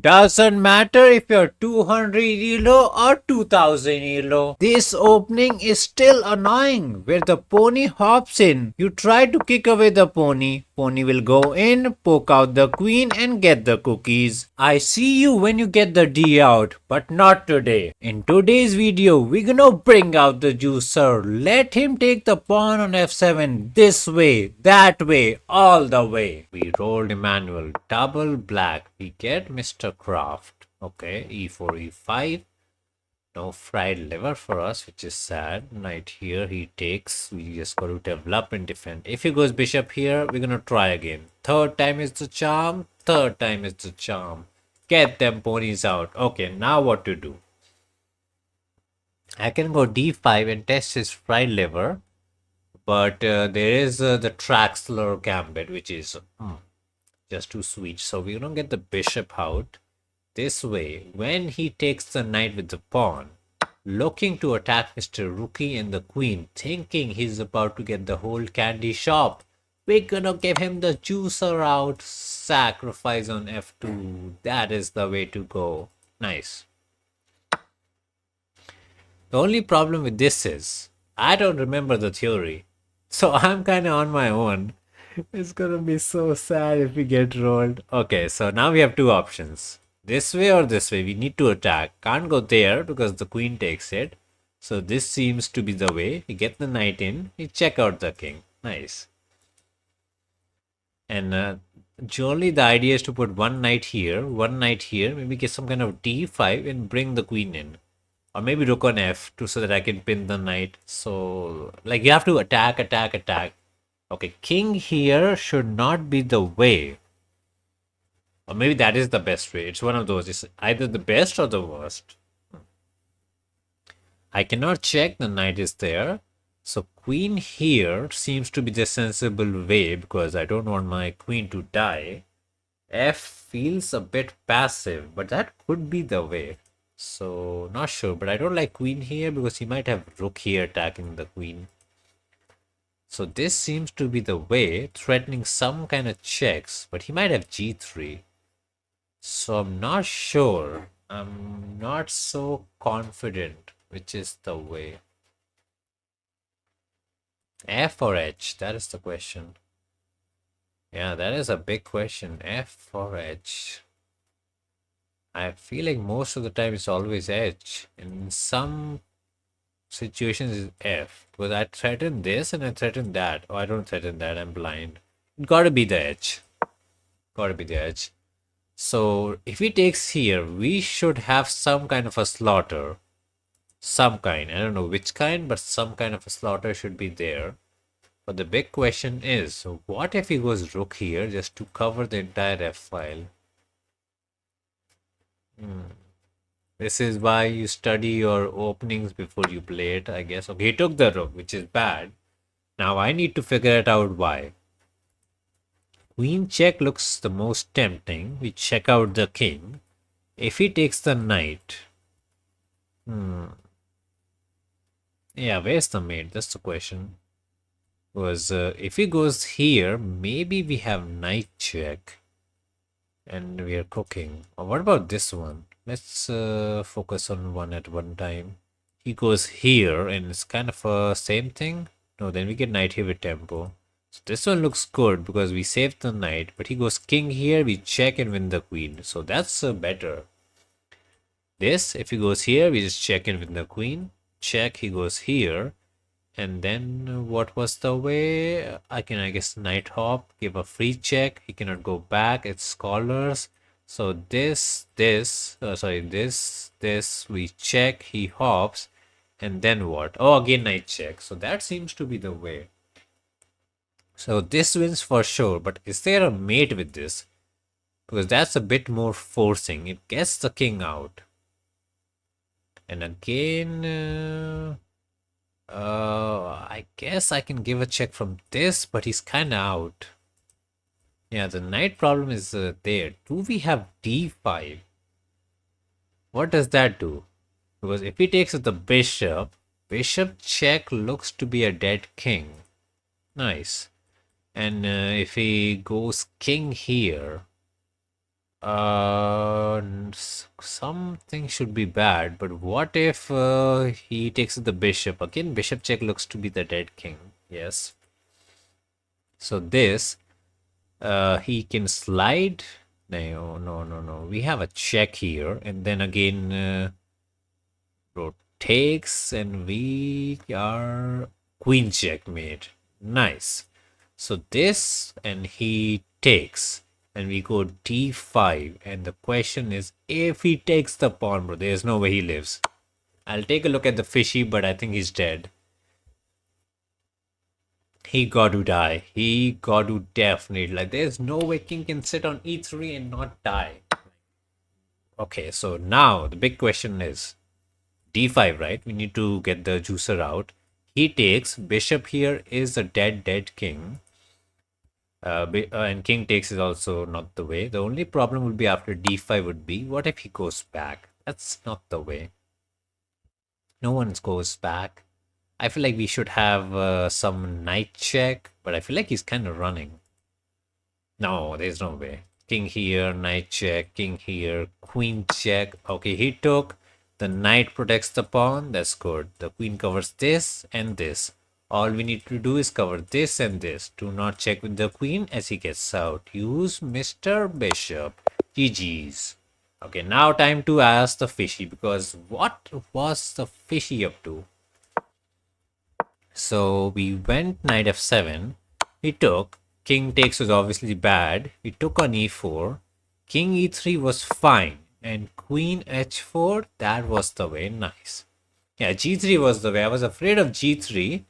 Doesn't matter if you're 200 elo or 2000 elo. This opening is still annoying where the pony hops in. You try to kick away the pony. Pony will go in, poke out the queen and get the cookies. I see you when you get the D out, but not today. In today's video, we're gonna bring out the juicer. Let him take the pawn on f7 this way, that way, all the way. We rolled Emmanuel, double black. We get Mr. Craft. Okay, e4, e5. No fried liver for us, which is sad. Knight here, he takes. We just got to develop and defend. If he goes bishop here, we're gonna try again. Third time is the charm. Third time is the charm. Get them ponies out. Okay, now what to do? I can go d5 and test his fried liver. But there is the Traxler Gambit, which is just too sweet. So we're gonna get the bishop out this way. When he takes the knight with the pawn, looking to attack Mr. Rookie and the queen, thinking he's about to get the whole candy shop. We're gonna give him the juicer out. Sacrifice on f2. That is the way to go. Nice. The only problem with this is I don't remember the theory. So I'm kind of on my own. It's gonna be so sad if we get rolled. Okay, so now we have two options. This way or this way. We need to attack. Can't go there because the queen takes it. So this seems to be the way. We get the knight in. We check out the king. Nice. And generally the idea is to put one knight here, maybe get some kind of d5 and bring the queen in. Or maybe rook on f2 so that I can pin the knight. So, like, you have to attack, attack, attack. Okay, king here should not be the way. Or maybe that is the best way. It's one of those. It's either the best or the worst. I cannot check. The knight is there. So queen here seems to be the sensible way because I don't want my queen to die. F feels a bit passive, but that could be the way. So, not sure, but I don't like queen here because he might have rook here attacking the queen. So this seems to be the way, threatening some kind of checks, but he might have g3. So I'm not sure. I'm not so confident which is the way. F or H? That is the question. Yeah, that is a big question. F or H? I feel like most of the time it's always H. In some situations it's F. Because I threaten this and I threaten that. Oh, I don't threaten that. I'm blind. It gotta be the H. Gotta be the H. So if he takes here, we should have some kind of a slaughter. Some kind. I don't know which kind, but some kind of a slaughter should be there. But the big question is, what if he goes rook here just to cover the entire F file? This is why you study your openings before you play it, I guess. Okay, he took the rook, which is bad. Now I need to figure it out why. Queen check looks the most tempting. We check out the king. If he takes the knight... Yeah, where's the mate? That's the question. Because if he goes here, maybe we have knight check. And we are cooking. Or what about this one? Let's focus on one at one time. He goes here and it's kind of a same thing. No, then we get knight here with tempo. So this one looks good because we saved the knight. But he goes king here, we check and win the queen. So that's better. This, if he goes here, we just check and win the queen. Check, he goes here. And then what was the way? I can, I guess, knight hop, give a free check. He cannot go back. It's scholars. So this, we check. He hops. And then what? Oh, again, knight check. So that seems to be the way. So this wins for sure. But is there a mate with this? Because that's a bit more forcing. It gets the king out. And again... I guess I can give a check from this, but he's kind of out. Yeah, the knight problem is there. Do we have d5? What does that do? Because if he takes the bishop, bishop check looks to be a dead king. Nice. And if he goes king here, Something should be bad, but what if he takes the bishop? Again, bishop check looks to be the dead king. Yes. So this, he can slide. No, no, no, no. We have a check here, and then again, rook takes, and we are queen checkmate. Nice. So this, and he takes, and we go d5, and the question is if he takes the pawn, bro, there's no way he lives. I'll take a look at the fishy, but I think he's dead. He got to die. He got to definitely, like, there's no way king can sit on e3 and not die. Okay, so now the big question is d5, right? We need to get the juicer out. He takes, bishop here is a dead king. And king takes is also not the way. The only problem would be after d5 would be, what if he goes back? That's not the way. No one goes back. I feel like we should have some knight check, but I feel like he's kind of running. No, there's no way. King here, knight check, king here, queen check. Okay, he took. The knight protects the pawn. That's good. The queen covers this and this. All we need to do is cover this and this. Do not check with the queen as he gets out. Use Mr. Bishop. GG's. Okay, now time to ask the fishy, because what was the fishy up to? So we went knight f7. He took. King takes was obviously bad. We took on e4. King e3 was fine. And queen h4, that was the way. Nice. Yeah, g3 was the way. I was afraid of g3.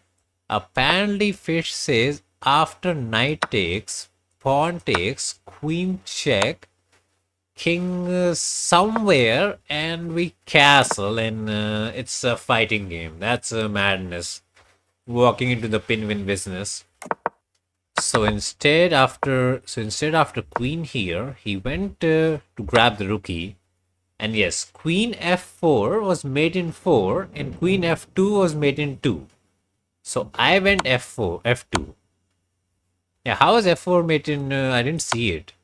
Apparently, fish says after knight takes, pawn takes, queen check, king somewhere, and we castle, and it's a fighting game. That's a madness. Walking into the pin-win business. So instead after queen here, he went to grab the rookie. And yes, queen f4 was mate in 4 and queen f2 was mate in 2. So I went f4, f2. Yeah, how was f4 mate in, I didn't see it.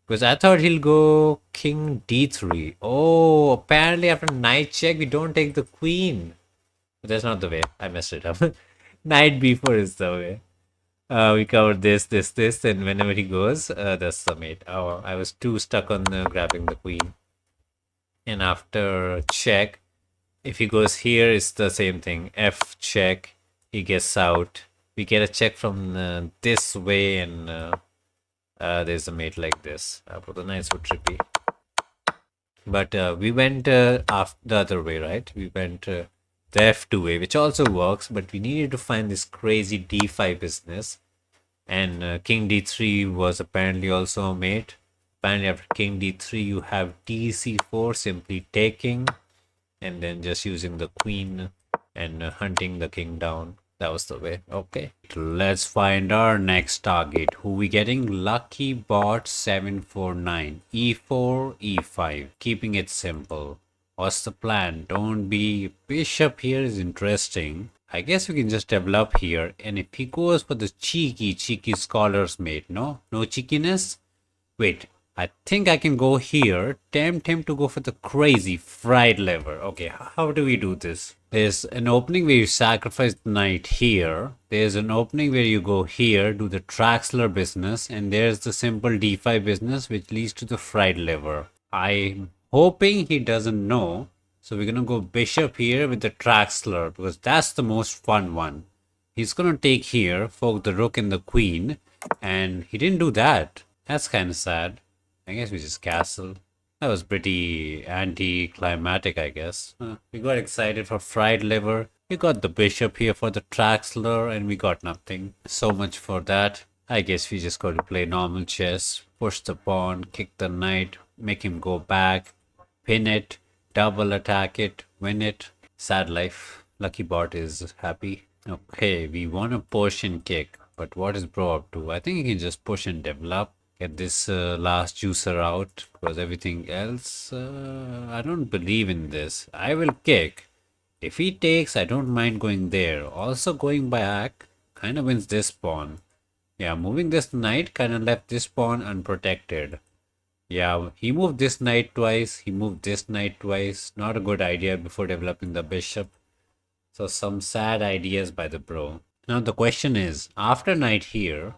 Because I thought he'll go king d3. Oh, apparently after knight check, we don't take the queen. But that's not the way. I messed it up. Knight b4 is the way. We covered this, and whenever he goes, that's the mate. Oh, I was too stuck on grabbing the queen. And after check, if he goes here, it's the same thing. F check, he gets out. We get a check from this way, and there's a mate like this. But the knights were trippy. But we went after the other way, right? We went the f2 way, which also works, but we needed to find this crazy d5 business. And king d3 was apparently also a mate. Apparently after king d3 you have dc4, simply taking, and then just using the queen and hunting the king down. That was the way. Okay, let's find our next target. Who we getting? Lucky bot 749, e4 e5, keeping it simple. What's the plan? Don't be. Bishop here is interesting. I guess we can just develop here, and if he goes for the cheeky scholar's mate, no cheekiness. Wait, I think I can go here, tempt him to go for the crazy fried lever. Okay, how do we do this? There's an opening where you sacrifice the knight here. There's an opening where you go here, do the Traxler business, and there's the simple d5 business which leads to the fried lever. I'm hoping he doesn't know. So we're gonna go bishop here with the Traxler, because that's the most fun one. He's gonna take here, fork the rook and the queen, and he didn't do that. That's kind of sad. I guess we just castle. That was pretty anti-climatic, I guess. We got excited for fried liver. We got the bishop here for the Traxler, and we got nothing. So much for that. I guess we just got to play normal chess. Push the pawn, kick the knight, make him go back, pin it, double attack it, win it. Sad life. Lucky bot is happy. Okay, we want to push and kick. But what is bro up to? I think he can just push and develop. Get this last juicer out, because everything else, I don't believe in this. I will kick. If he takes, I don't mind going there. Also going back kind of wins this pawn. Yeah, moving this knight kind of left this pawn unprotected. Yeah, he moved this knight twice. He moved this knight twice. Not a good idea before developing the bishop. So some sad ideas by the bro. Now the question is, after knight here,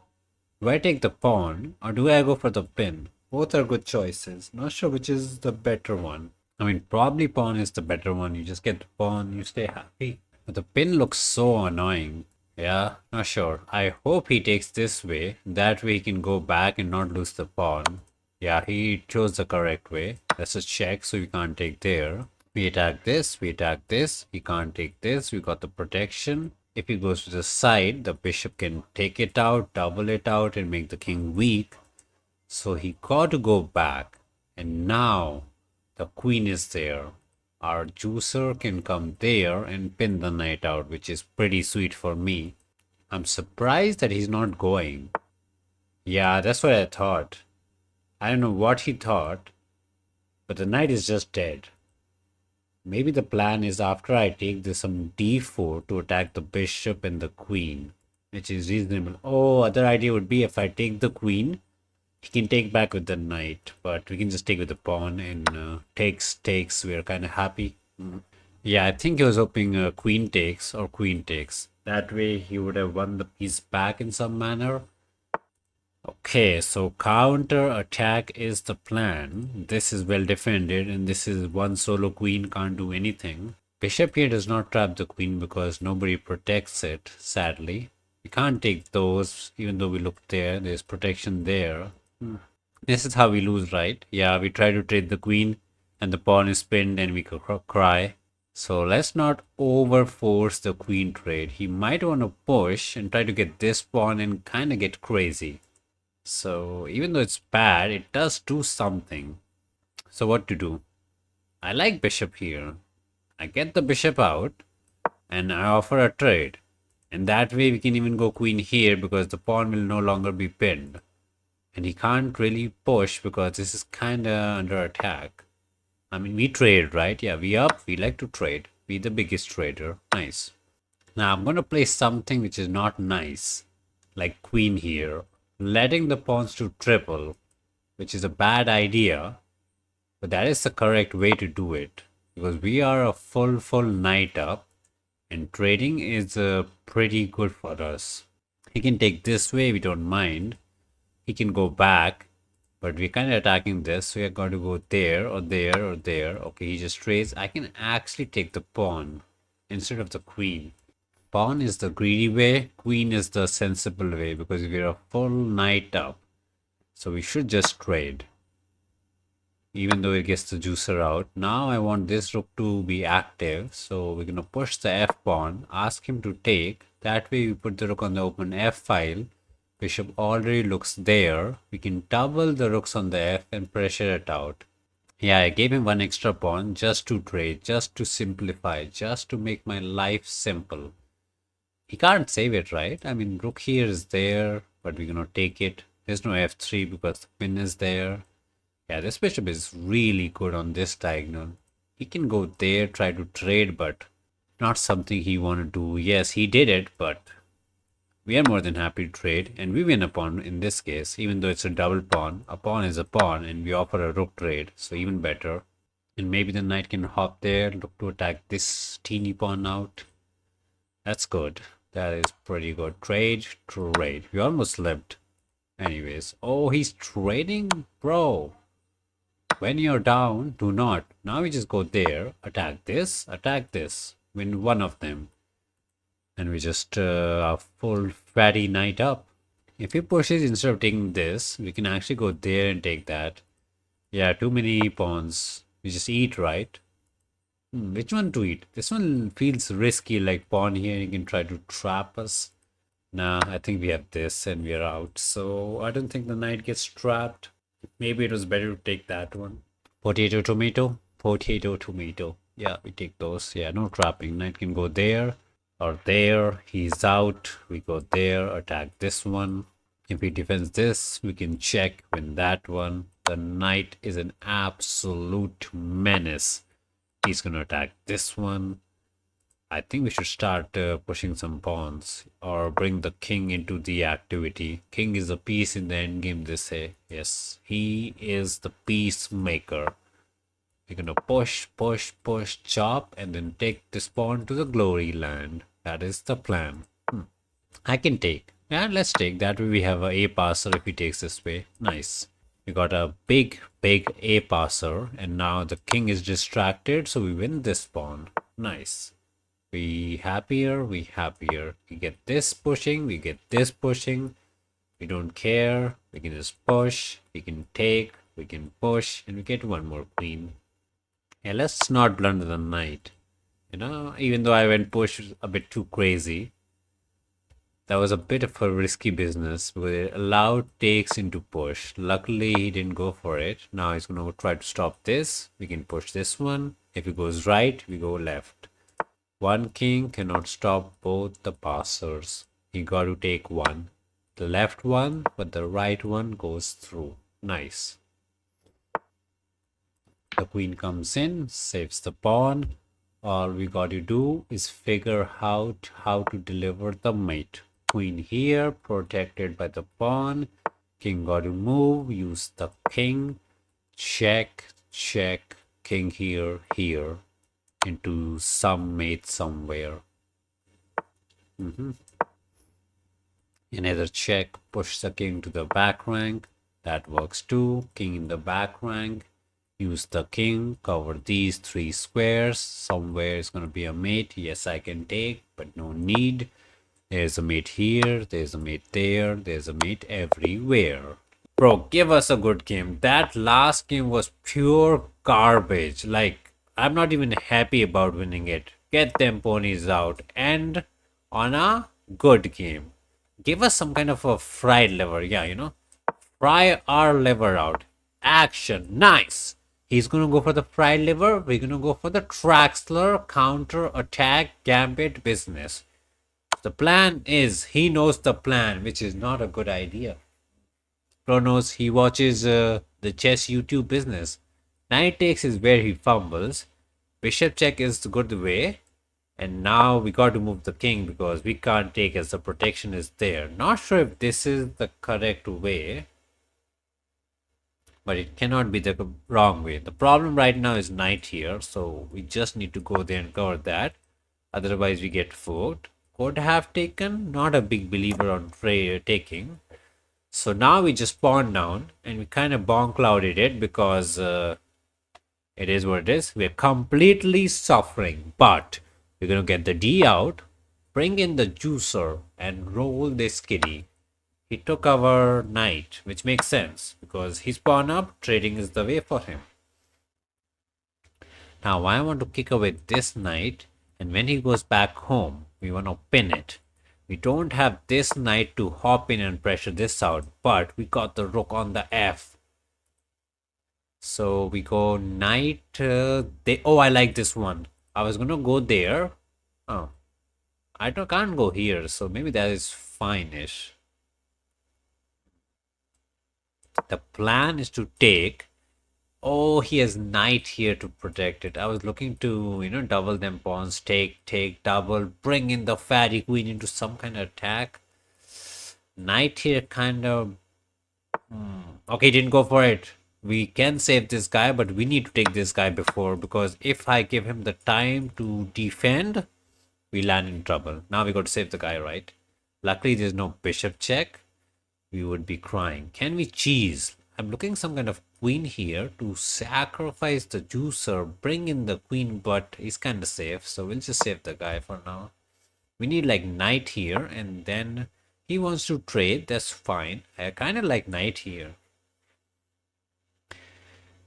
do I take the pawn or do I go for the pin? Both are good choices. Not sure which is the better one. I mean, probably pawn is the better one. You just get the pawn, you stay happy. But the pin looks so annoying. Yeah, not sure. I hope he takes this way. That way he can go back and not lose the pawn. Yeah, he chose the correct way. That's a check, so we can't take there. We attack this, we attack this. He can't take this. We got the protection. If he goes to the side, the bishop can take it out, double it out, and make the king weak. So he got to go back. And now the queen is there. Our juicer can come there and pin the knight out, which is pretty sweet for me. I'm surprised that he's not going. Yeah, that's what I thought. I don't know what he thought, but the knight is just dead. Maybe the plan is after I take this some d4 to attack the bishop and the queen, which is reasonable. Oh, other idea would be if I take the queen, he can take back with the knight, but we can just take with the pawn and takes. We are kind of happy. Yeah, I think he was hoping queen takes or queen takes. That way he would have won the piece back in some manner. Okay, so counter attack is the plan. This is well defended and this is one solo queen, can't do anything. Bishop here does not trap the queen because nobody protects it, sadly. We can't take those even though we look there. There's protection there. This is how we lose, right? Yeah, we try to trade the queen and the pawn is pinned and we cry. So let's not overforce the queen trade. He might want to push and try to get this pawn and kind of get crazy. So even though it's bad, it does do something. So what to do? I like bishop here. I get the bishop out and I offer a trade. And that way we can even go queen here because the pawn will no longer be pinned. And he can't really push because this is kind of under attack. I mean, we trade, right? Yeah, we up. We like to trade. Be the biggest trader. Nice. Now I'm going to play something which is not nice. Like queen here. Letting the pawns to triple, which is a bad idea, but that is the correct way to do it because we are a full knight up and trading is pretty good for us. He can take this way, we don't mind. He can go back, but we're kind of attacking this, so we're going to go there or there or there. Okay, he just trades. I can actually take the pawn instead of the queen. Pawn is the greedy way, queen is the sensible way because we're a full knight up. So we should just trade. Even though it gets the juicer out. Now I want this rook to be active. So we're going to push the f pawn, ask him to take. That way we put the rook on the open f file. Bishop already looks there. We can double the rooks on the f and pressure it out. Yeah, I gave him one extra pawn just to trade, just to simplify, just to make my life simple. He can't save it, right? I mean, rook here is there, but we're gonna take it. There's no f3 because the pin is there. Yeah, this bishop is really good on this diagonal. He can go there, try to trade, but not something he want to do. Yes, he did it, but we are more than happy to trade. And we win a pawn in this case, even though it's a double pawn. A pawn is a pawn, and we offer a rook trade, so even better. And maybe the knight can hop there, look to attack this teeny pawn out. That's good. That is pretty good. Trade. We almost lived. Anyways. Oh, he's trading? Bro. When you're down, do not. Now we just go there. Attack this. Win one of them. And we just a full fatty knight up. If he pushes instead of taking this, we can actually go there and take that. Yeah, too many pawns. We just eat, right? Which one to eat? This one feels risky, like pawn here, he can try to trap us. Nah, I think we have this and we are out. So I don't think the knight gets trapped. Maybe it was better to take that one. Potato, tomato. Yeah, we take those. Yeah, no trapping. Knight can go there or there. He's out. We go there, attack this one. If he defends this, we can check, win that one. The knight is an absolute menace. He's going to attack this one. I think we should start pushing some pawns or bring the king into the activity. King is a piece in the endgame, they say. Yes, he is the peacemaker. We're gonna push, push, push, chop, and then take this pawn to the glory land. That is the plan. I can take. Yeah, let's take. That way we have a A passer if he takes this way. Nice. We got a big, big A passer, and now the king is distracted, so we win this pawn. Nice. We happier, we happier. We get this pushing, we get this pushing. We don't care. We can just push, we can take, we can push, and we get one more queen. Yeah, let's not blunder the knight. You know, even though I went push a bit too crazy, that was a bit of a risky business. We allowed takes into push. Luckily, he didn't go for it. Now he's going to try to stop this. We can push this one. If he goes right, we go left. One king cannot stop both the passers. He got to take one. The left one, but the right one goes through. Nice. The queen comes in, saves the pawn. All we got to do is figure out how to deliver the mate. Queen here, protected by the pawn. King got to move, use the king. Check, check, king here, here. Into some mate somewhere. Another check, push the king to the back rank. That works too. King in the back rank. Use the king, cover these three squares. Somewhere is going to be a mate. Yes, I can take, but no need. There's a mate here, there's a mate there, there's a mate everywhere. Bro, give us a good game. That last game was pure garbage. Like, I'm not even happy about winning it. Get them ponies out. And on a good game. Give us some kind of a fried liver. Yeah, you know. Fry our liver out. Action. Nice. He's going to go for the fried liver. We're going to go for the Traxler counter attack gambit business. The plan is, he knows the plan, which is not a good idea. Pro knows he watches the chess YouTube business. Knight takes is where he fumbles. Bishop check is the good way. And now we got to move the king because we can't take as the protection is there. Not sure if this is the correct way. But it cannot be the wrong way. The problem right now is knight here. So we just need to go there and cover that. Otherwise we get forked. Could have taken, not a big believer on taking. So now we just pawn down and we kind of bonk clouded it because it is what it is. We're completely suffering, but we're going to get the D out, bring in the juicer and roll this kitty. He took our knight, which makes sense because he's pawn up, trading is the way for him. Now I want to kick away this knight, and when he goes back home, we want to pin it. We don't have this knight to hop in and pressure this out, but we got the rook on the F. So we go knight. Oh, I like this one. I was gonna go there. Oh, can't go here. So maybe that is fine-ish. The plan is to take. Oh, he has knight here to protect it. I was looking to, you know, double them pawns. Take, double. Bring in the fatty queen into some kind of attack. Knight here kind of... Okay, didn't go for it. We can save this guy, but we need to take this guy before. Because if I give him the time to defend, we land in trouble. Now we got to save the guy, right? Luckily, there's no bishop check. We would be crying. Can we cheese? I'm looking some kind of queen here to sacrifice the juicer, bring in the queen, but he's kind of safe, so we'll just save the guy for now. We need like knight here, and then he wants to trade. That's fine. I kind of like knight here.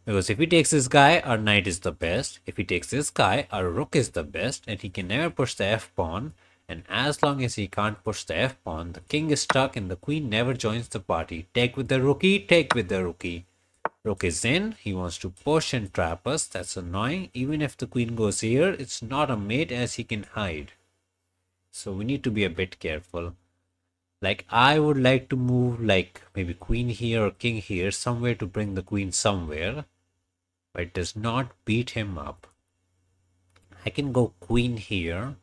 Because if he takes this guy, our knight is the best. If he takes this guy, our rook is the best, and he can never push the f-pawn. And as long as he can't push the f-pawn, the king is stuck and the queen never joins the party. Take with the rookie, take with the rookie. Rook is in, he wants to push and trap us. That's annoying. Even if the queen goes here, it's not a mate as he can hide. So we need to be a bit careful. Like I would like to move like maybe queen here or king here, somewhere to bring the queen somewhere. But it does not beat him up. I can go queen here.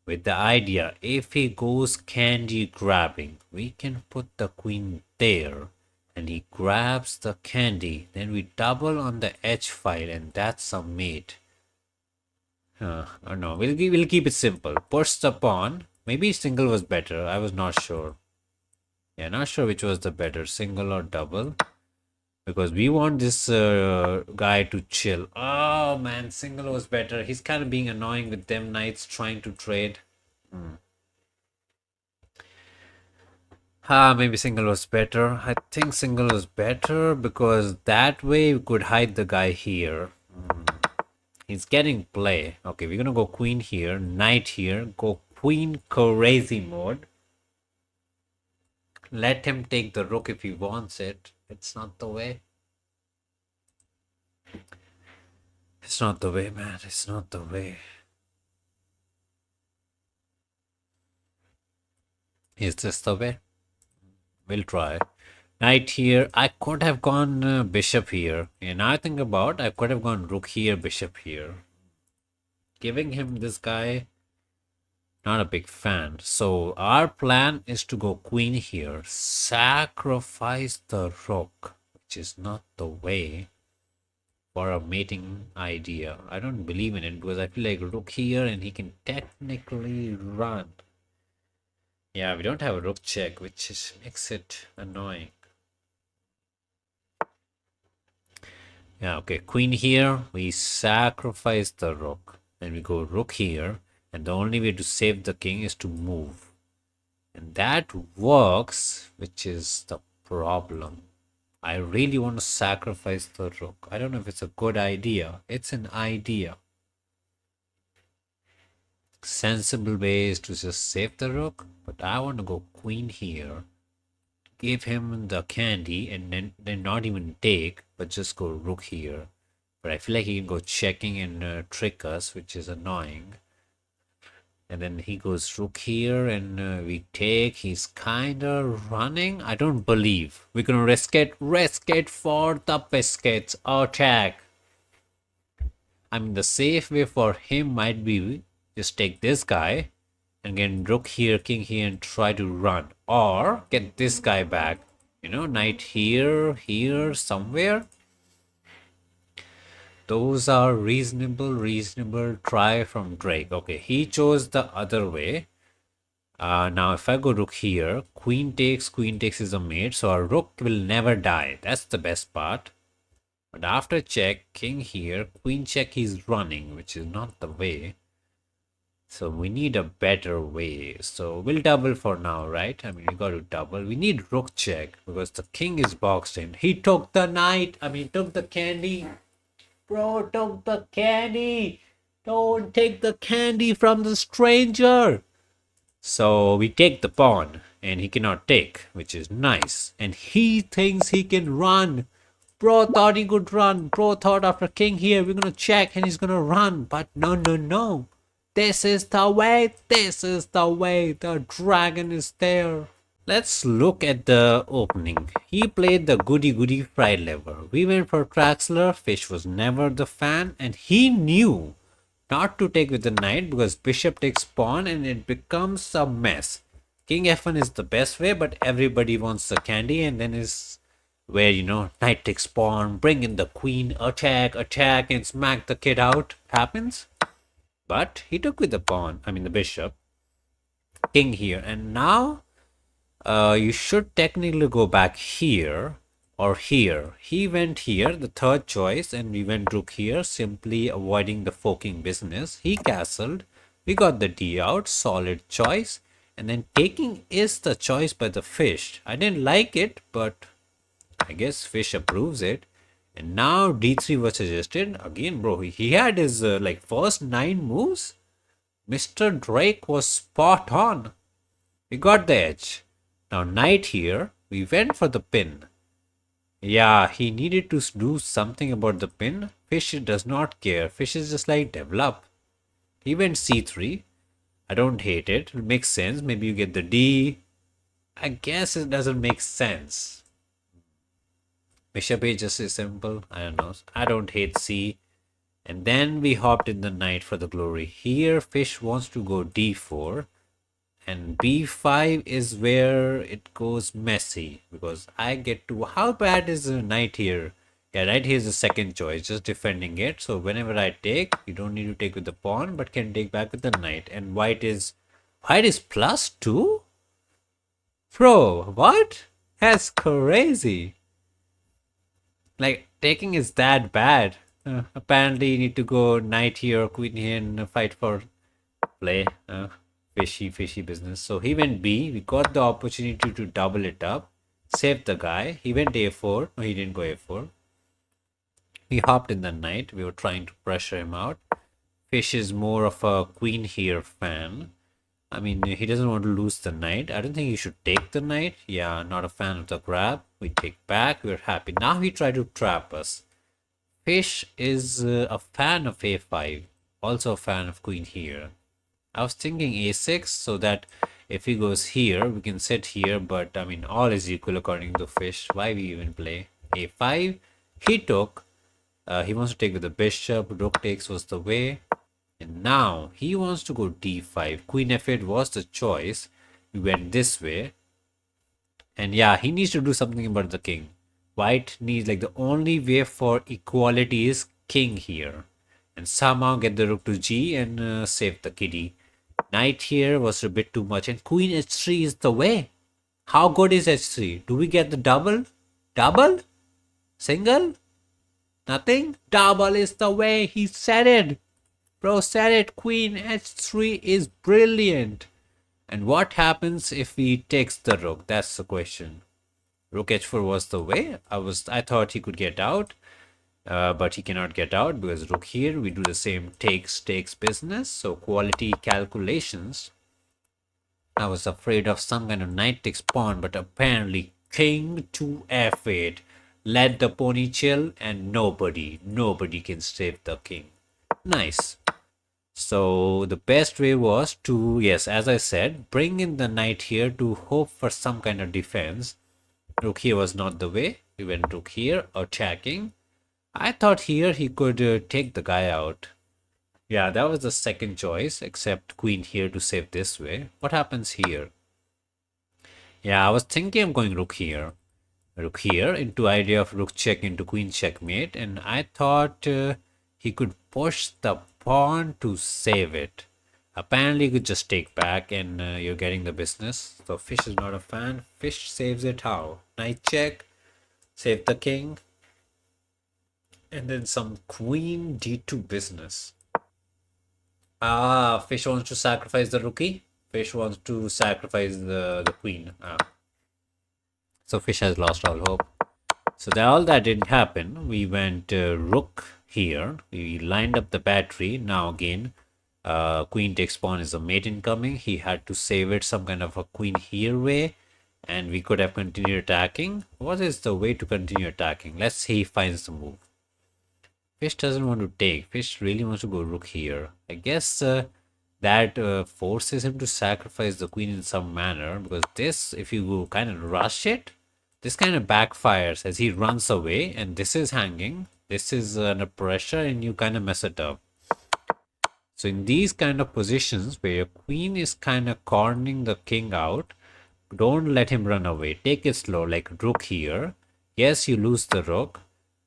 with the idea if he goes candy grabbing, we can put the queen there and he grabs the candy. Then we double on the h file and that's a mate. Or no, we'll keep it simple. Push the pawn. Maybe single was better. I was not sure. Yeah, not sure which was the better, single or double. Because we want this guy to chill. Oh man, single was better. He's kind of being annoying with them knights trying to trade. Maybe single was better. I think single was better because that way we could hide the guy here. He's getting play. Okay, we're gonna go queen here, knight here, go queen crazy mode. Let him take the rook if he wants it. It's not the way. It's not the way, man. It's not the way. Is this the way? We'll try. Knight here. I could have gone bishop here. And I think about I could have gone rook here, bishop here. Giving him this guy, not a big fan. So our plan is to go queen here. Sacrifice the rook, which is not the way for a mating idea. I don't believe in it because I feel like rook here and he can technically run. Yeah, we don't have a rook check, which makes it annoying. Yeah, okay, queen here, we sacrifice the rook. Then we go rook here, and the only way to save the king is to move. And that works, which is the problem. I really want to sacrifice the rook. I don't know if it's a good idea. It's an idea. Sensible way is to just save the rook, but I want to go queen here. Give him the candy and then not even take, but just go rook here. But I feel like he can go checking and trick us, which is annoying. And then he goes rook here and we take. He's kind of running. I don't believe. We're going to risk it for the biscuits. Attack. I mean, the safe way for him might be just take this guy and get rook here, king here, and try to run. Or get this guy back. You know, knight here, here, somewhere. Those are reasonable try from Drake. Okay, he chose the other way. Now if I go rook here, queen takes is a mate, so our rook will never die. That's the best part. But after check, king here, queen check, he's running, which is not the way. So we need a better way. So we'll double for now, right? I mean, we got to double. We need rook check because the king is boxed in. He took the knight. I mean, took the candy. Bro, took the candy. Don't take the candy from the stranger. So we take the pawn and he cannot take, which is nice. And he thinks he can run. Bro thought he could run. Bro thought after king here, we're going to check and he's going to run. But no. This is the way. This is the way. The dragon is there. Let's look at the opening. He played the goody fried liver. We went for Traxler. Fish was never the fan. And he knew not to take with the knight because bishop takes pawn and it becomes a mess. King f1 is the best way, but everybody wants the candy and then is where, you know, knight takes pawn, bring in the queen, attack, and smack the kid out happens. But he took with the pawn, I mean the bishop, king here. And now you should technically go back here or here. He went here, the third choice, and we went rook here, simply avoiding the forking business. He castled. We got the d out, solid choice. And then taking is the choice by the fish. I didn't like it, but I guess fish approves it. And now d3 was suggested. Again, bro, he had his like first 9 moves. Mr. Drake was spot on. We got the edge. Now knight here, we went for the pin. Yeah, he needed to do something about the pin. Fish does not care. Fish is just like develop. He went c3. I don't hate it. It makes sense. Maybe you get the d. I guess it doesn't make sense. Bishop a just is simple. I don't know. I don't hate c. And then we hopped in the knight for the glory. Here, fish wants to go d4. And b5 is where it goes messy. Because I get to... How bad is the knight here? Yeah, knight here is the second choice. Just defending it. So whenever I take, you don't need to take with the pawn. But can take back with the knight. And white is... White is +2? Bro, what? That's crazy. Like, taking is that bad. Apparently, you need to go knight here, queen here, and fight for play. Fishy business. So he went B. We got the opportunity to double it up. Save the guy. He went A4. No, he didn't go A4. He hopped in the knight. We were trying to pressure him out. Fish is more of a queen here fan. I mean, he doesn't want to lose the knight. I don't think he should take the knight. Yeah, not a fan of the grab. We take back. We're happy. Now he tried to trap us. Fish is a fan of a5. Also a fan of queen here. I was thinking a6 so that if he goes here, we can sit here. But I mean, all is equal according to fish. Why we even play? a5. He took. He wants to take with the bishop. Rook takes was the way. And now he wants to go d5. Queen f8 was the choice. We went this way. And yeah, he needs to do something about the king. White needs, like, the only way for equality is king here. And somehow get the rook to g and save the kitty. Knight here was a bit too much. And queen h3 is the way. How good is h3? Do we get the double? Double? Single? Nothing? Double is the way. He said it. Bro said it. Queen h3 is brilliant. And what happens if he takes the rook? That's the question. Rook h4 was the way. I thought he could get out. But he cannot get out because rook here. We do the same takes business. So quality calculations. I was afraid of some kind of knight takes pawn. But apparently king to f8. Let the pony chill and nobody can save the king. Nice. So the best way was to, yes, as I said, bring in the knight here to hope for some kind of defense. Rook here was not the way. We went rook here, attacking. I thought here he could take the guy out. Yeah, that was the second choice, except queen here to save this way. What happens here? Yeah, I was thinking of going rook here. Rook here into idea of rook check into queen checkmate. And I thought he could push the pawn to save it. Apparently, you could just take back and you're getting the business. So fish is not a fan. Fish saves it how? Knight check, save the king, and then some queen d2 business. Ah, fish wants to sacrifice the rookie. Fish wants to sacrifice the queen. So fish has lost all hope. So all that didn't happen. We went rook here. We lined up the battery. Now again, queen takes pawn is a mate incoming. He had to save it some kind of a queen here way. And we could have continued attacking. What is the way to continue attacking? Let's see he finds the move. Fish doesn't want to take. Fish really wants to go rook here. I guess that forces him to sacrifice the queen in some manner. Because this, if you go kind of rush it, this kind of backfires as he runs away. And this is hanging. This is under pressure and you kind of mess it up. So in these kind of positions where your queen is kind of cornering the king out, don't let him run away. Take it slow, like rook here. Yes, you lose the rook,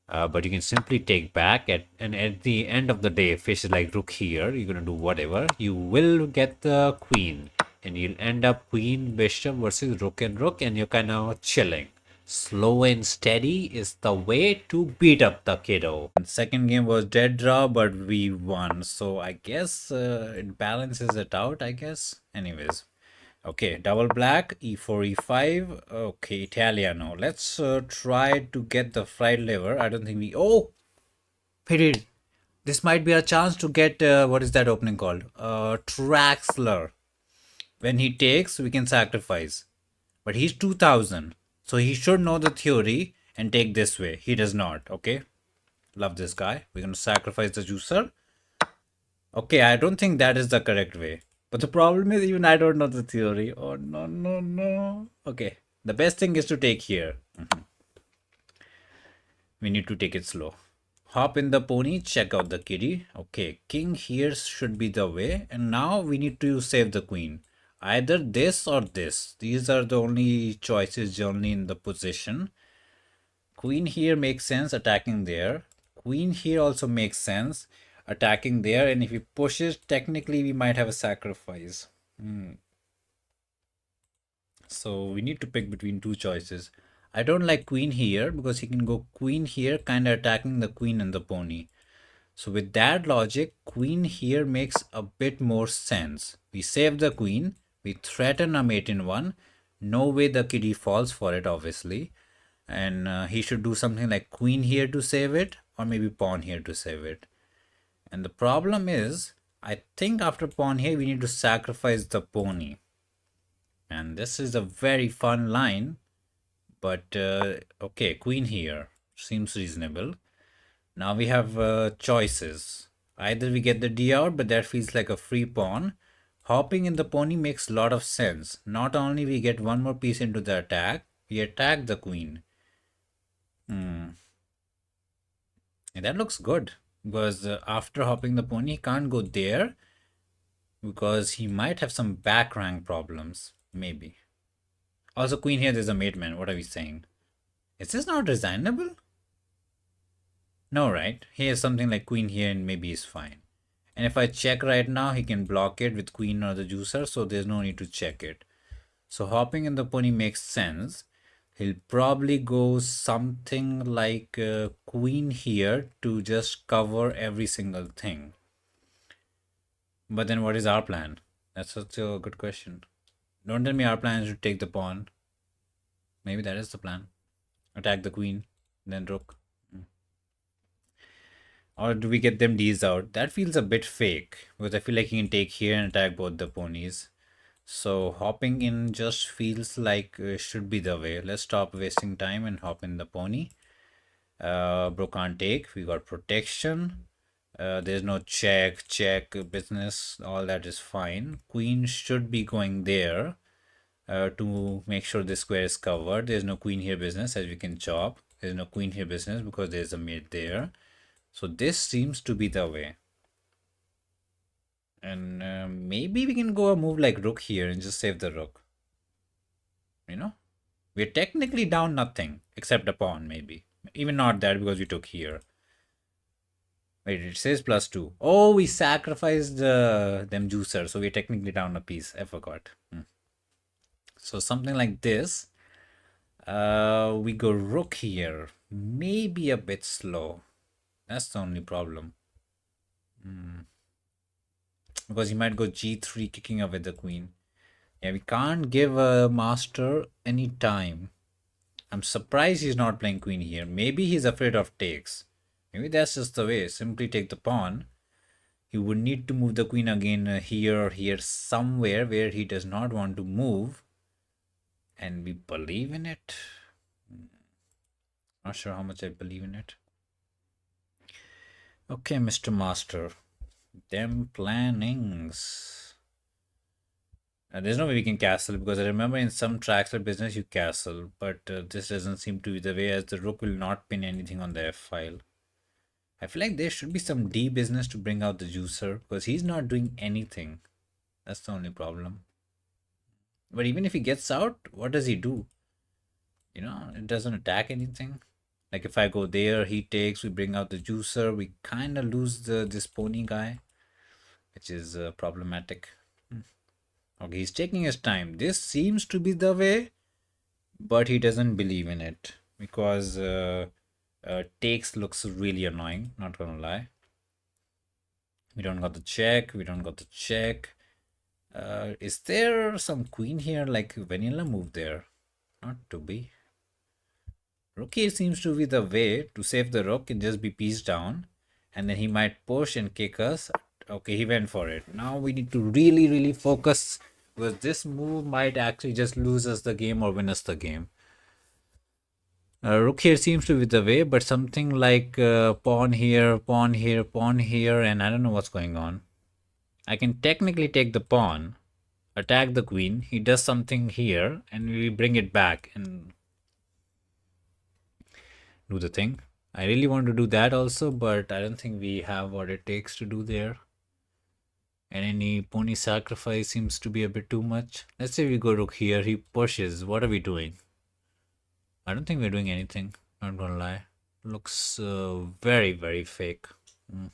but you can simply take back. And at the end of the day, fish is like rook here. You're going to do whatever. You will get the queen. And you'll end up queen, bishop versus rook, and you're kind of chilling. Slow and steady is the way to beat up the kiddo. Second game was dead draw, but we won. So I guess it balances it out, I guess. Anyways. Okay, double black, e4, e5. Okay, Italiano. Let's try to get the fried liver. I don't think we... Oh! Period. This might be a chance to get... what is that opening called? Traxler. When he takes, we can sacrifice. But he's 2000. So he should know the theory and take this way. He does not, okay? Love this guy. We're going to sacrifice the juicer. Okay, I don't think that is the correct way. But the problem is even I don't know the theory. Oh, no. Okay, the best thing is to take here. We need to take it slow. hop in the pony, check out the kitty. Okay, king here should be the way. And now we need to save the queen. Either this or this. These are the only choices generally in the position. Queen here makes sense, attacking there. Queen here also makes sense, attacking there. And if he pushes, technically we might have a sacrifice. So we need to pick between two choices. I don't like queen here because he can go queen here, kind of attacking the queen and the pony. So with that logic, queen here makes a bit more sense. We save the queen, we threaten a mate in one. No way the kitty falls for it, obviously. And he should do something like queen here to save it, or maybe pawn here to save it. And the problem is, I think after pawn here, we need to sacrifice the pony. And this is a very fun line, but okay, queen here seems reasonable. Now we have choices. Either we get the d out, but that feels like a free pawn. Hopping in the pony makes a lot of sense. Not only we get one more piece into the attack, we attack the queen. And that looks good because after hopping the pony, he can't go there because he might have some back rank problems. Maybe. Also, queen here, there's a mate man. What are we saying? Is this not resignable? No, right? He has something like queen here and maybe he's fine. And if I check right now, he can block it with queen or the juicer, so there's no need to check it. So hopping in the pony makes sense. He'll probably go something like queen here to just cover every single thing. But then what is our plan? That's such a good question. Don't tell me our plan is to take the pawn. Maybe that is the plan. Attack the queen, then rook. Or do we get them D's out? That feels a bit fake because I feel like he can take here and attack both the ponies. So hopping in just feels like should be the way. Let's stop wasting time and hop in the pony. Bro can't take. We got protection. There's no check business. All that is fine. Queen should be going there to make sure the square is covered. There's no queen here business as we can chop. There's no queen here business because there's a mate there. So this seems to be the way. And maybe we can go a move like rook here and just save the rook. You know? We're technically down nothing except a pawn maybe. Even not that because we took here. Wait, it says +2. Oh, we sacrificed them juicer. So we're technically down a piece. I forgot. So something like this. We go rook here. Maybe a bit slow. That's the only problem. Because he might go g3 kicking away the queen. Yeah, we can't give a master any time. I'm surprised he's not playing queen here. Maybe he's afraid of takes. Maybe that's just the way. Simply take the pawn. He would need to move the queen again here or here somewhere where he does not want to move. And we believe in it. Not sure how much I believe in it. Okay, Mr. Master. Them plannings. There's no way we can castle because I remember in some tracks or business you castle, but this doesn't seem to be the way as the rook will not pin anything on the f file. I feel like there should be some D business to bring out the juicer because he's not doing anything. That's the only problem. But even if he gets out, what does he do? You know, it doesn't attack anything. Like if I go there, he takes, we bring out the juicer, we kind of lose this pony guy, which is problematic. Okay, he's taking his time. This seems to be the way, but he doesn't believe in it because takes looks really annoying, not gonna lie. We don't got the check, we don't got the check. Is there some queen here like vanilla move there? Not to be. Rook here seems to be the way to save the rook and just be pieced down. And then he might push and kick us. Okay, he went for it. Now we need to really focus because this move might actually just lose us the game or win us the game. Rook here seems to be the way, but something like pawn here, pawn here, pawn here, and I don't know what's going on. I can technically take the pawn, attack the queen. He does something here, and we bring it back and do the thing. I really want to do that also, but I don't think we have what it takes to do there. And any pony sacrifice seems to be a bit too much. Let's say we go rook here, he pushes. What are we doing? I don't think we're doing anything, not gonna lie. Looks very, very fake. Mm.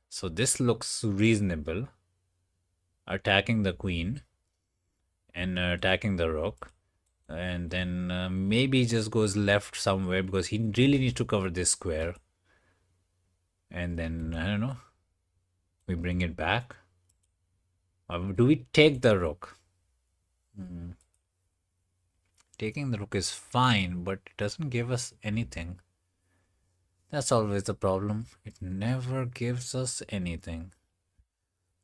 So this looks reasonable. Attacking the queen and attacking the rook. And then maybe he just goes left somewhere because he really needs to cover this square. And then, I don't know, we bring it back. Or do we take the rook? Taking the rook is fine, but it doesn't give us anything. That's always the problem. It never gives us anything.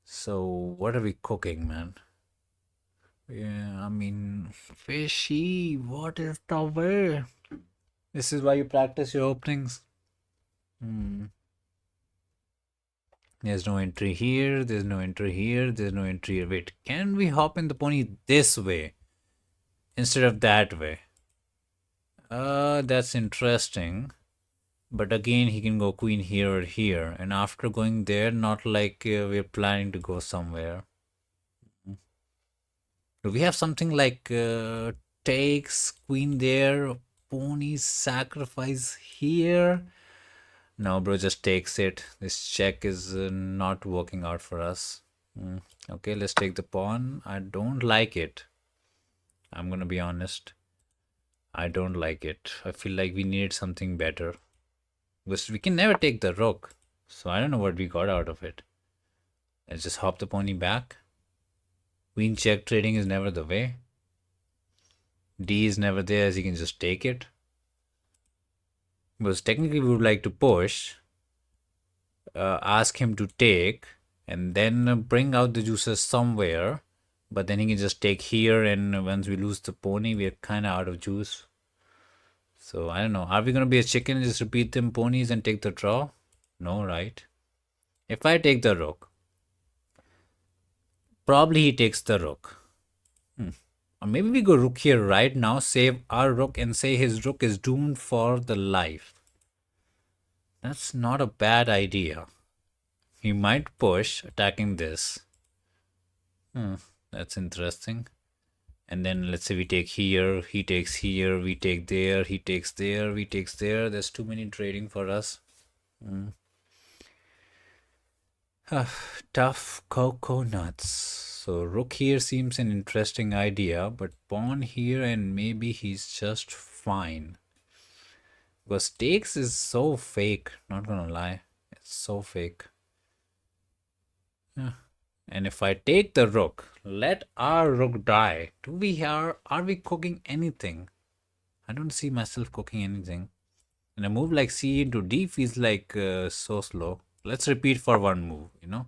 So what are we cooking, man? Yeah, I mean, fishy, what is the way? This is why you practice your openings. There's no entry here, there's no entry here, there's no entry here. Wait, can we hop in the pony this way instead of that way? That's interesting. But again, he can go queen here or here. And after going there, not like we're planning to go somewhere. Do we have something like takes queen there, pony sacrifice here? No, bro, just takes it. This check is not working out for us. Okay, let's take the pawn. I don't like it. I'm gonna be honest. I don't like it. I feel like we needed something better. Because we can never take the rook. So I don't know what we got out of it. Let's just hop the pony back. Queen check trading is never the way. D is never there as he can just take it. Because technically we would like to push. Ask him to take. And then bring out the juices somewhere. But then he can just take here, and once we lose the pony, we're kind of out of juice. So I don't know. Are we going to be a chicken and just repeat them ponies and take the draw? No, right? If I take the rook, probably he takes the rook. Or maybe we go rook here right now, save our rook and say his rook is doomed for the life. That's not a bad idea. He might push attacking this. That's interesting. And then let's say we take here, he takes here, we take there, he takes there, we takes there. There's too many trading for us. Tough coconuts. So rook here seems an interesting idea, but pawn here and maybe he's just fine. Because takes is so fake, not gonna lie. It's so fake. And if I take the rook, let our rook die. Are we cooking anything? I don't see myself cooking anything. And a move like C into D feels like so slow. Let's repeat for one move, you know.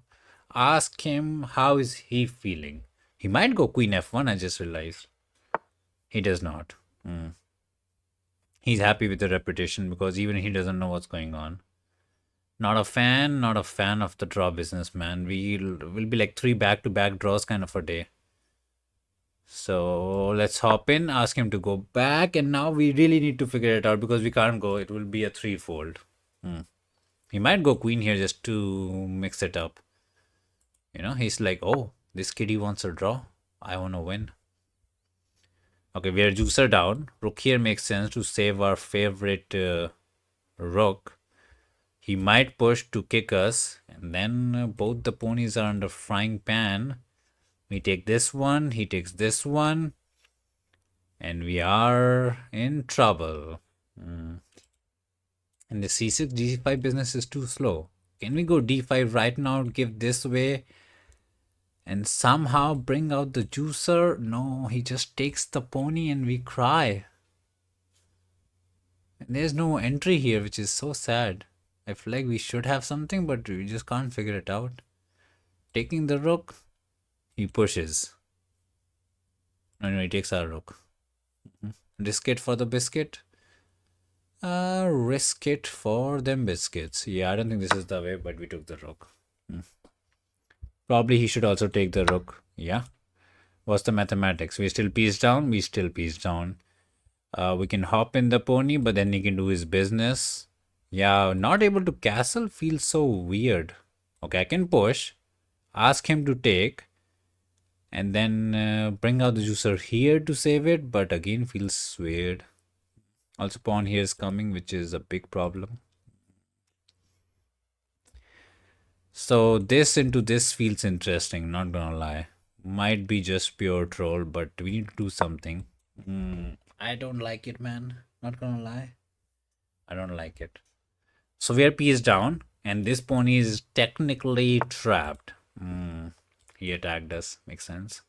Ask him how is he feeling. He might go queen f1, I just realized. He does not. He's happy with the repetition because even he doesn't know what's going on. Not a fan of the draw business, man. We'll be like 3 back-to-back draws kind of a day. So let's hop in, ask him to go back, and now we really need to figure it out because we can't go. It will be a 3-fold. He might go queen here just to mix it up. You know, he's like, oh, this kitty wants a draw. I want to win. Okay, we are juicer down. Rook here makes sense to save our favorite rook. He might push to kick us, and then both the ponies are under frying pan. We take this one, he takes this one, and we are in trouble. And the c6, g5 business is too slow. Can we go d5 right now, give this way, and somehow bring out the juicer? No, he just takes the pony and we cry. And there's no entry here, which is so sad. I feel like we should have something, but we just can't figure it out. Taking the rook, he pushes. No, he takes our rook. Risk it for the biscuit. Risk it for them biscuits. Yeah, I don't think this is the way, but we took the rook. Probably he should also take the rook. Yeah. What's the mathematics? We still piece down? We still piece down. We can hop in the pony, but then he can do his business. Yeah, not able to castle feels so weird. Okay, I can push, ask him to take, and then bring out the juicer here to save it, but again feels weird. Also, pawn here is coming, which is a big problem. So this into this feels interesting, not gonna lie. Might be just pure troll, but we need to do something. I don't like it, man. Not gonna lie. I don't like it. So where P is down, and this pony is technically trapped. He attacked us. Makes sense.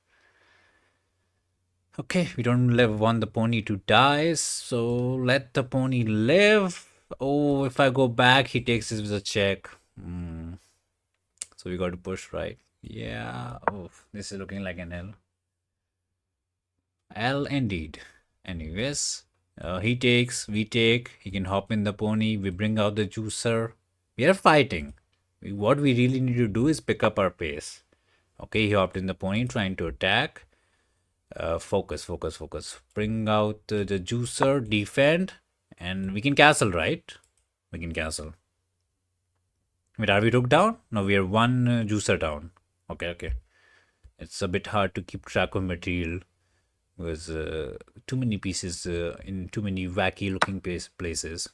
Okay, we don't want the pony to die, so let the pony live. Oh, if I go back, he takes this with a check. So we got to push, right? Yeah. Oh, this is looking like an L. L indeed. Anyways, he takes, we take. He can hop in the pony. We bring out the juicer. We are fighting. What we really need to do is pick up our pace. Okay, he hopped in the pony, trying to attack. Focus, focus, focus. Bring out the juicer, defend, and we can castle, right? We can castle. Wait, are we rook down? No, we are one juicer down. Okay, okay. It's a bit hard to keep track of material because too many pieces in too many wacky looking places.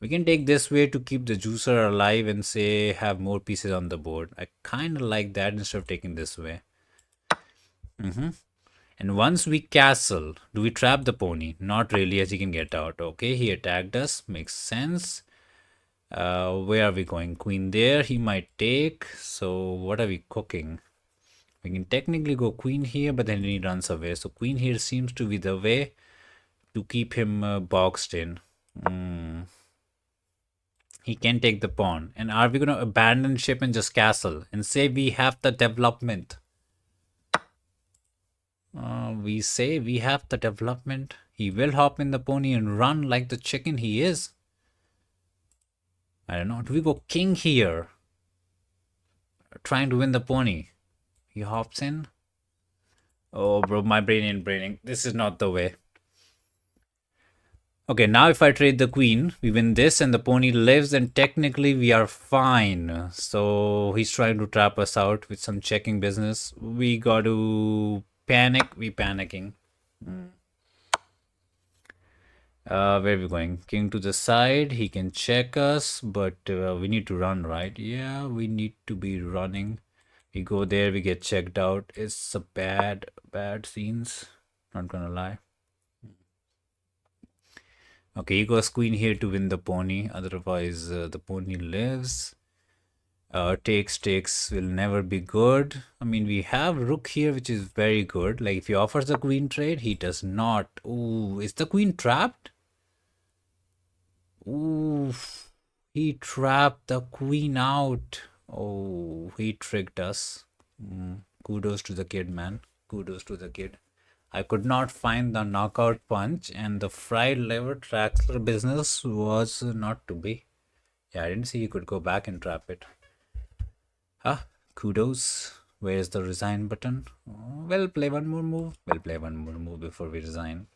We can take this way to keep the juicer alive and say have more pieces on the board. I kind of like that instead of taking this way. And once we castle, do we trap the pony? Not really, as he can get out. Okay, he attacked us. Makes sense. Where are we going? Queen there. He might take. So what are we cooking? We can technically go queen here, but then he runs away. So queen here seems to be the way to keep him boxed in. He can take the pawn. And are we going to abandon ship and just castle and say we have the development? We say we have the development. He will hop in the pony and run like the chicken he is. I don't know. Do we go king here? Trying to win the pony. He hops in. Oh, bro, my brain ain't braining. This is not the way. Okay, now if I trade the queen, we win this and the pony lives and technically we are fine. So he's trying to trap us out with some checking business. We got to panic. We panicking. Where are we going? King to the side. He can check us, but we need to run, right? Yeah, we need to be running. We go there, we get checked out. It's a bad scenes. Not gonna lie. Okay, he goes queen here to win the pony. Otherwise, the pony lives. Takes will never be good. I mean, we have rook here, which is very good. Like, if he offers the queen trade, he does not. Ooh, is the queen trapped? Ooh, he trapped the queen out. Oh, he tricked us. Kudos to the kid, man. Kudos to the kid. I could not find the knockout punch, and the fried liver Traxler business was not to be. Yeah, I didn't see you could go back and trap it. Kudos. Where's the resign button? Oh, we'll play one more move. We'll play one more move before we resign.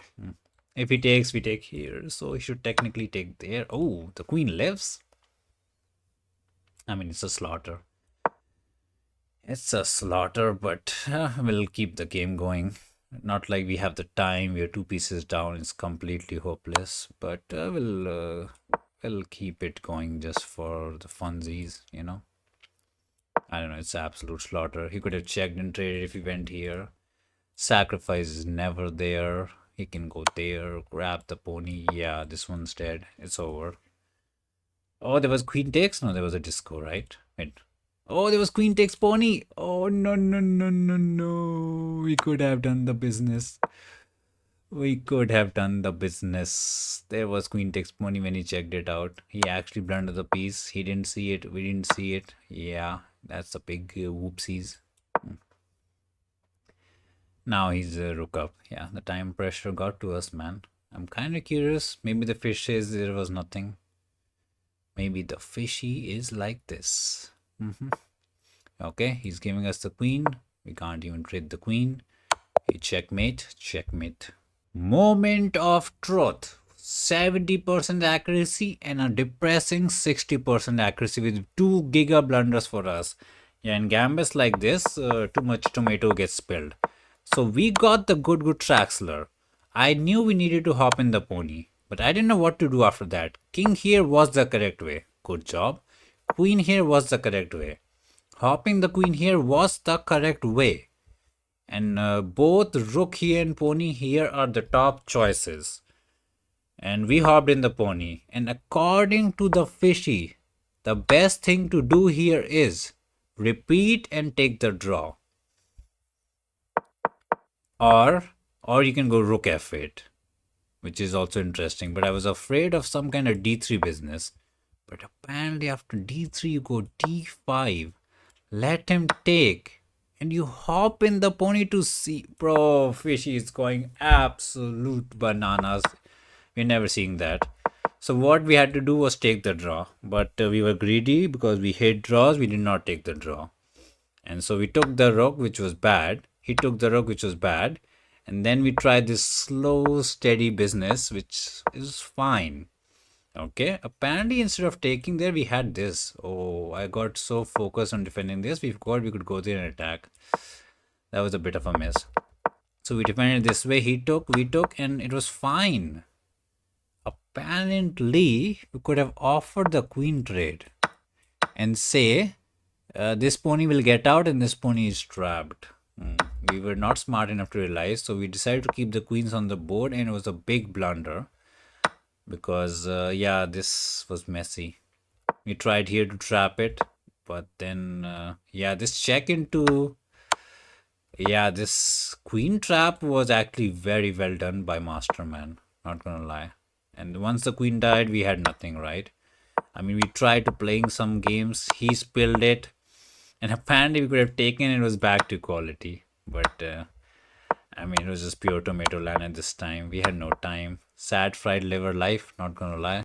If he takes, we take here. So he should technically take there. Oh, the queen lives. I mean, it's a slaughter. It's a slaughter, but we'll keep the game going. Not like we have the time. We are two pieces down. It's completely hopeless. But we'll keep it going just for the funsies, you know. I don't know. It's absolute slaughter. He could have checked and traded if he went here. Sacrifice is never there. He can go there, grab the pony. Yeah, this one's dead. It's over. Oh, there was queen takes? No, there was a disco, right? Wait. Oh, there was queen takes pony. Oh, no, no, no, no, no. We could have done the business. We could have done the business. There was queen takes pony when he checked it out. He actually blundered the piece. He didn't see it. We didn't see it. Yeah, that's a big whoopsies. Now he's rook up. Yeah, the time pressure got to us, man. I'm kind of curious. Maybe the fish says there was nothing. Maybe the fishy is like this. Okay, he's giving us the queen. We can't even trade the queen. He checkmate, checkmate. Moment of truth. 70% accuracy and a depressing 60% accuracy with 2 giga blunders for us. Yeah, in gambits like this, too much tomato gets spilled. So we got the good Traxler. I knew we needed to hop in the pony, but I didn't know what to do after that. King here was the correct way. Good job. Queen here was the correct way. Hopping the queen here was the correct way. And both rook here and pony here are the top choices. And we hopped in the pony. And according to the fishy, the best thing to do here is repeat and take the draw. Or you can go rook f8, which is also interesting. But I was afraid of some kind of d3 business. But apparently after d3 you go d5. Let him take. And you hop in the pony to see. Bro, fishy is going absolute bananas. We're never seeing that. So what we had to do was take the draw. But we were greedy because we hate draws. We did not take the draw. And so we took the rook, which was bad. He took the rook, which was bad. And then we tried this slow, steady business, which is fine. Okay, apparently instead of taking there, we had this. Oh, I got so focused on defending this, we forgot we could go there and attack. That was a bit of a miss. So we defended this way, he took, we took, and it was fine. Apparently, we could have offered the queen trade and say, this pony will get out and this pony is trapped. We were not smart enough to realize, so we decided to keep the queens on the board, and it was a big blunder. Because yeah, this was messy. We tried here to trap it, but then yeah, this check into, yeah, this queen trap was actually very well done by Masterman, not gonna lie. And once the queen died, we had nothing, right? I mean, we tried to playing some games, he spilled it, and apparently we could have taken it, was back to equality. But I mean, it was just pure tomato land at this time. We had no time. Sad fried liver life, not gonna lie.